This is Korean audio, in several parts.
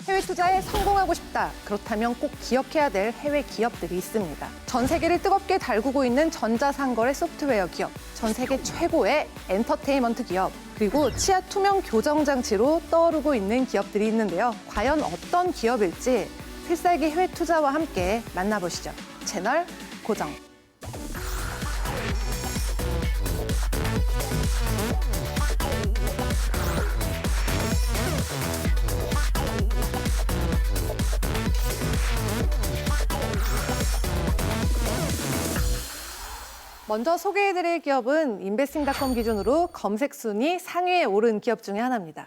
해외 투자에 성공하고 싶다. 그렇다면 꼭 기억해야 될 해외 기업들이 있습니다. 전 세계를 뜨겁게 달구고 있는 전자상거래 소프트웨어 기업, 전 세계 최고의 엔터테인먼트 기업, 그리고 치아 투명 교정 장치로 떠오르고 있는 기업들이 있는데요. 과연 어떤 기업일지 필살기 해외 투자와 함께 만나보시죠. 채널 고정. 먼저 소개해드릴 기업은 인베스팅닷컴 기준으로 검색 순위 상위에 오른 기업 중에 하나입니다.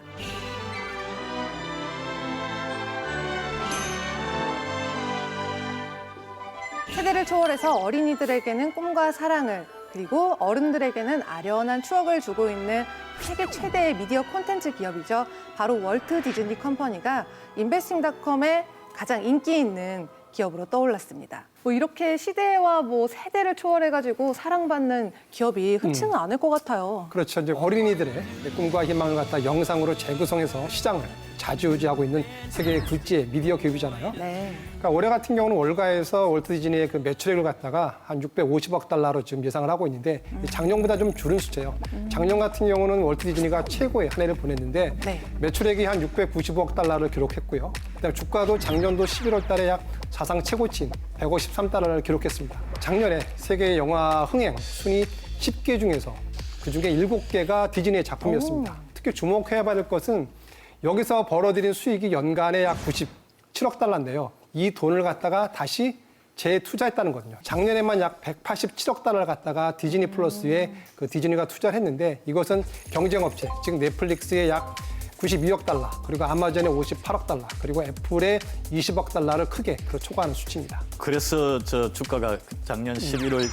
세대를 초월해서 어린이들에게는 꿈과 사랑을, 그리고 어른들에게는 아련한 추억을 주고 있는 세계 최대의 미디어 콘텐츠 기업이죠. 바로 월트 디즈니 컴퍼니가 인베스팅닷컴의 가장 인기 있는 기업으로 떠올랐습니다. 이렇게 시대와 세대를 초월해가지고 사랑받는 기업이 흔치는 않을 것 같아요. 그렇죠. 이제 어린이들의 꿈과 희망을 갖다 영상으로 재구성해서 시장을 좌지우지하고 있는 세계의 굴지의 미디어 기업이잖아요. 네. 그러니까 올해 같은 경우는 월가에서 월트 디즈니의 그 매출액을 갖다가 한 650억 달러로 지금 예상을 하고 있는데 작년보다 좀 줄은 숫자예요. 작년 같은 경우는 월트 디즈니가 최고의 한 해를 보냈는데 네. 매출액이 한 695억 달러를 기록했고요. 그다음에 주가도 작년도 11월 달에 약 사상 최고치인 153달러를 기록했습니다. 작년에 세계 영화 흥행 순위 10개 중에서 그중에 7개가 디즈니의 작품이었습니다. 특히 주목해야 될 것은 여기서 벌어들인 수익이 연간에 약 97억 달러인데요. 이 돈을 갖다가 다시 재투자했다는 거거든요. 작년에만 약 187억 달러를 갖다가 디즈니 플러스에 그 디즈니가 투자를 했는데 이것은 경쟁업체, 즉 넷플릭스의 약 92억 달러, 그리고 아마존의 58억 달러, 그리고 애플의 20억 달러를 크게 초과하는 수치입니다. 그래서 저 주가가 작년 11월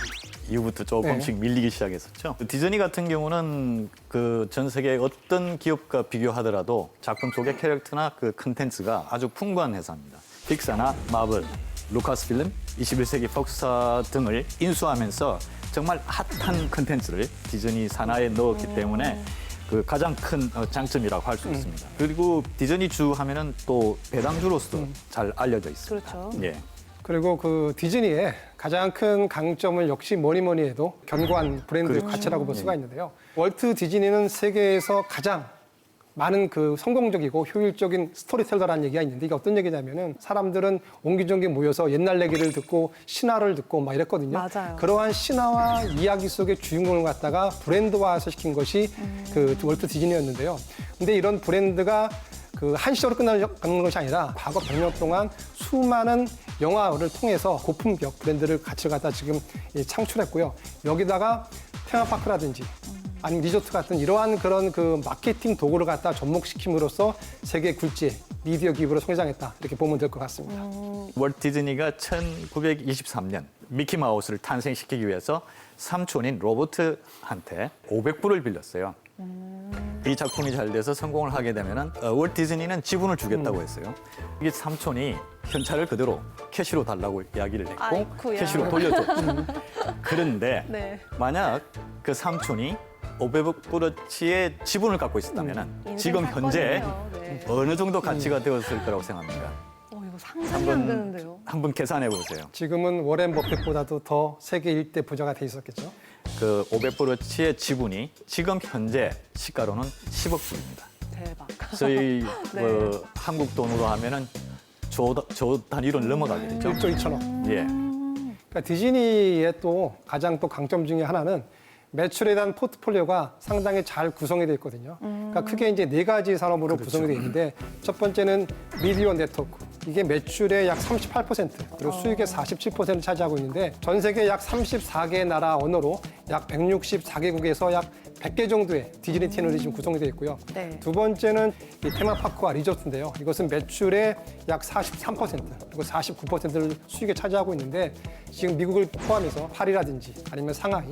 이후부터 조금씩 밀리기 시작했었죠. 디즈니 같은 경우는 그 전 세계 어떤 기업과 비교하더라도 작품 속의 캐릭터나 그 컨텐츠가 아주 풍부한 회사입니다. 픽사나 마블, 루카스필름, 21세기 폭스사 등을 인수하면서 정말 핫한 컨텐츠를 디즈니 산하에 넣었기 때문에 그 가장 큰 장점이라고 할 수 있습니다. 그리고 디즈니 주 하면은 또 배당주로서 잘 알려져 있습니다. 그렇죠. 예. 그리고 그 디즈니의 가장 큰 강점은 역시 뭐니 해도 견고한 브랜드 그렇죠. 가치라고 볼 수가 있는데요. 월트 디즈니는 세계에서 가장 많은 그 성공적이고 효율적인 스토리텔러라는 얘기가 있는데 이게 어떤 얘기냐면은 사람들은 옹기종기 모여서 옛날 얘기를 듣고 신화를 듣고 막 이랬거든요. 맞아요. 그러한 신화와 이야기 속의 주인공을 갖다가 브랜드화해서 시킨 것이 그 월트 디즈니였는데요. 근데 이런 브랜드가 그 한시적으로 끝나는 것이 아니라 과거 100년 동안 수많은 영화를 통해서 고품격 브랜드를 가치를 갖다 지금 창출했고요. 여기다가 테마파크라든지 아니면 리조트 같은 이러한 그런 그 마케팅 도구를 갖다 접목시킴으로써 세계 굴지의 미디어 기업으로 성장했다. 이렇게 보면 될 것 같습니다. 월트 디즈니가 1923년 미키마우스를 탄생시키기 위해서 삼촌인 로버트한테 500불을 빌렸어요. 이 작품이 잘 돼서 성공을 하게 되면은 월트 디즈니는 지분을 주겠다고 했어요. 이게 삼촌이 현찰을 그대로 캐시로 달라고 이야기를 했고 아이쿠야. 캐시로 돌려줬죠. 그런데 네. 만약 그 삼촌이 500불어치의 지분을 갖고 있었다면은 지금 현재 사건이네요. 네. 어느 정도 가치가 되었을 거라고 생각합니까? 이거 상상이 안 되는데요. 한번 계산해 보세요. 지금은 워렌 버핏보다도 더 세계 1대 부자가 돼 있었겠죠. 그 500불어치의 지분이 지금 현재 시가로는 10억 불입니다. 대박. 저희 네. 한국 돈으로 하면은 조 단위로 넘어가겠죠. 1조 2천억. 예. 그러니까 디즈니의 또 가장 또 강점 중에 하나는 매출에 대한 포트폴리오가 상당히 잘 구성이 되어 있거든요. 그러니까 크게 이제 4가지 산업으로 구성이 되어 있는데 첫 번째는 미디어 네트워크. 이게 매출의 약 38%, 그리고 수익의 47%를 차지하고 있는데 전 세계 약 34개 나라 언어로 약 164개국에서 약 100개 정도의 디즈니 채널이 지금 구성이 되어 있고요. 네. 두 번째는 이 테마파크와 리조트인데요. 이것은 매출의 약 43%, 그리고 49%를 수익에 차지하고 있는데 지금 미국을 포함해서 파리라든지 아니면 상하이,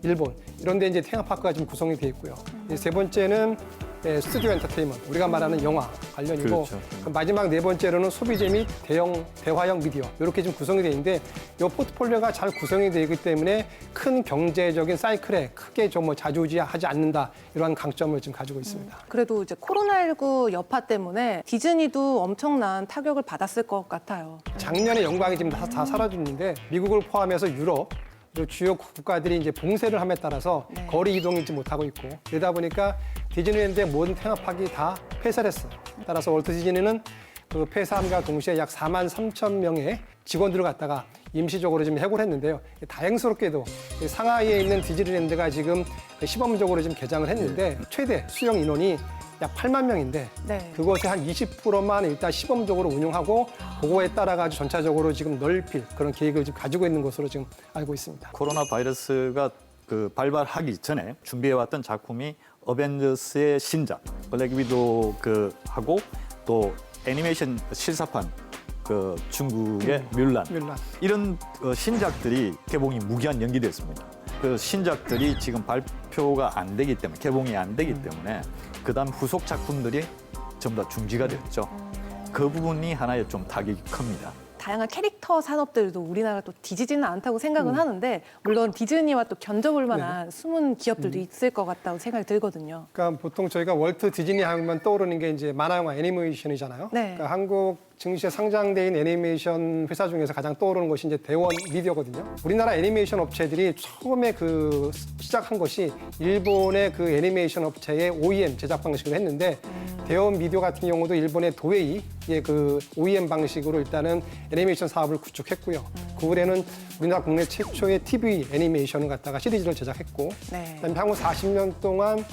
일본 이런 데 이제 테마파크가 지금 구성이 되어 있고요. 세 번째는 스튜디오 엔터테인먼트, 우리가 말하는 영화 관련이고 그렇죠. 그 마지막 네 번째로는 소비재 및 대화형 미디어 이렇게 좀 구성이 되어 있는데 이 포트폴리오가 잘 구성이 되기 때문에 큰 경제적인 사이클에 크게 좀 뭐 좌지우지하지 않는다 이러한 강점을 지금 가지고 있습니다. 그래도 이제 코로나19 여파 때문에 디즈니도 엄청난 타격을 받았을 것 같아요. 작년에 영광이 지금 다 사라졌는데 미국을 포함해서 유럽 그리고 주요 국가들이 이제 봉쇄를 함에 따라서 네. 거리 이동하지 못하고 있고 그러다 보니까 디즈니랜드의 모든 테마파크가 다 폐쇄를 했어요. 따라서 월트 디즈니는 그 폐사함과 동시에 약 4만 3천 명의 직원들을 갖다가 임시적으로 지금 해고를 했는데요. 다행스럽게도 상하이에 있는 디즈니랜드가 지금 시범적으로 지금 개장을 했는데 최대 수용 인원이 약 8만 명인데 네. 그것의 한 20%만 일단 시범적으로 운영하고 그거에 따라 가지고 전차적으로 지금 넓힐 그런 계획을 지금 가지고 있는 것으로 지금 알고 있습니다. 코로나 바이러스가 그 발발하기 전에 준비해왔던 작품이 어벤져스의 신작, 블랙 위도우 그 하고 또 애니메이션 실사판 그 중국의 뮬란 이런 신작들이 개봉이 무기한 연기됐습니다. 그 신작들이 지금 발표가 안 되기 때문에 개봉이 안 되기 때문에 그다음 후속 작품들이 전부 다 중지가 됐죠. 그 부분이 하나의 좀 타격이 큽니다. 다양한 캐릭터 산업들도 우리나라가 또 뒤지지는 않다고 생각은 하는데 물론 디즈니와 또 견적을 만한 숨은 기업들도 있을 것 같다고 생각이 들거든요. 그러니까 보통 저희가 월트 디즈니 하면 떠오르는 게 이제 만화 영화 애니메이션이잖아요. 네. 그러니까 한국 증시에 상장돼 있는 애니메이션 회사 중에서 가장 떠오르는 것이 이제 대원 미디어거든요. 우리나라 애니메이션 업체들이 처음에 그 시작한 것이 일본의 그 애니메이션 업체의 OEM 제작 방식을 했는데 대원 미디어 같은 경우도 일본의 도웨이의 그 OEM 방식으로 일단은 애니메이션 사업을 구축했고요. 그 후에는 우리나라 국내 최초의 TV 애니메이션을 갖다가 시리즈를 제작했고 네. 그다음에 향후 40년 동안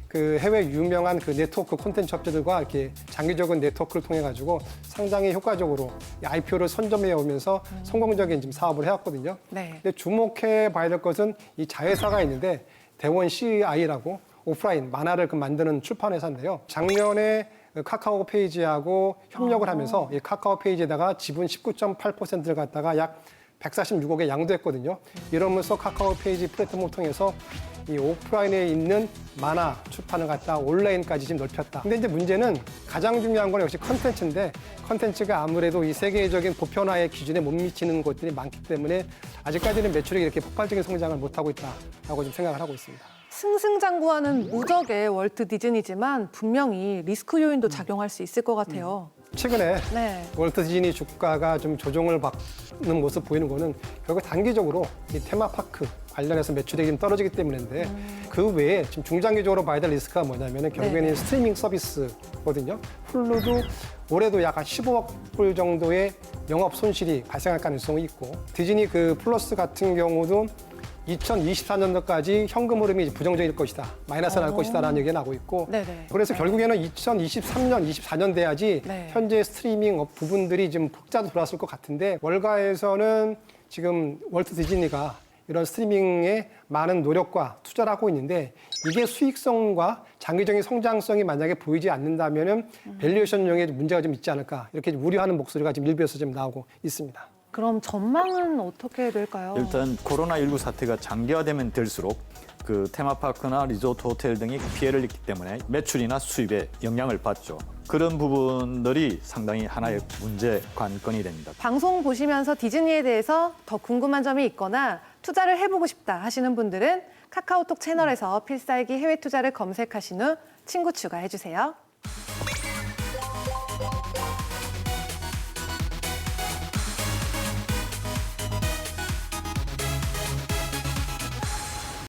그 해외 유명한 그 네트워크 콘텐츠 업체들과 이렇게 장기적인 네트워크를 통해 가지고 상당히 효과적으로 IPO를 선점해 오면서 성공적인 지금 사업을 해왔거든요. 네. 근데 주목해 봐야 될 것은 이 자회사가 있는데 대원 CI라고 오프라인 만화를 그 만드는 출판 회사인데요. 작년에 그 카카오 페이지하고 협력을 하면서 이 카카오 페이지에다가 지분 19.8%를 갖다가 약 146억에 양도했거든요. 이러면서 카카오 페이지 플랫폼을 통해서 이 오프라인에 있는 만화 출판을 갖다 온라인까지 지금 넓혔다. 근데 이제 문제는 가장 중요한 건 역시 컨텐츠인데 컨텐츠가 아무래도 이 세계적인 보편화의 기준에 못 미치는 것들이 많기 때문에 아직까지는 매출이 이렇게 폭발적인 성장을 못하고 있다라고 좀 생각을 하고 있습니다. 승승장구하는 무적의 월트 디즈니지만 분명히 리스크 요인도 작용할 수 있을 것 같아요. 최근에 네. 월트 디즈니 주가가 좀 조정을 받는 모습 보이는 거는 결국 단기적으로 이 테마파크 관련해서 매출이 좀 떨어지기 때문인데 그 외에 지금 중장기적으로 봐야 될 리스크가 뭐냐면 결국에는 네네. 스트리밍 서비스거든요. 훌루도 올해도 약 한 15억 불 정도의 영업 손실이 발생할 가능성이 있고 디즈니 그 플러스 같은 경우도 2024년도까지 현금 흐름이 부정적일 것이다. 마이너스 날 것이다라는 얘기가 나오고 있고 네네. 그래서 결국에는 2023년, 24년 돼야지 네. 현재 스트리밍 업 부분들이 좀 흑자도 돌아왔을 것 같은데 월가에서는 지금 월트 디즈니가 이런 스트리밍에 많은 노력과 투자를 하고 있는데 이게 수익성과 장기적인 성장성이 만약에 보이지 않는다면은 밸류에이션용에 문제가 좀 있지 않을까 이렇게 우려하는 목소리가 지금 일부에서 좀 나오고 있습니다. 그럼 전망은 어떻게 될까요? 일단 코로나19 사태가 장기화되면 될수록 그 테마파크나 리조트 호텔 등이 피해를 입기 때문에 매출이나 수입에 영향을 받죠. 그런 부분들이 상당히 하나의 문제 관건이 됩니다. 방송 보시면서 디즈니에 대해서 더 궁금한 점이 있거나 투자를 해보고 싶다 하시는 분들은 카카오톡 채널에서 필살기 해외 투자를 검색하신 후 친구 추가해주세요.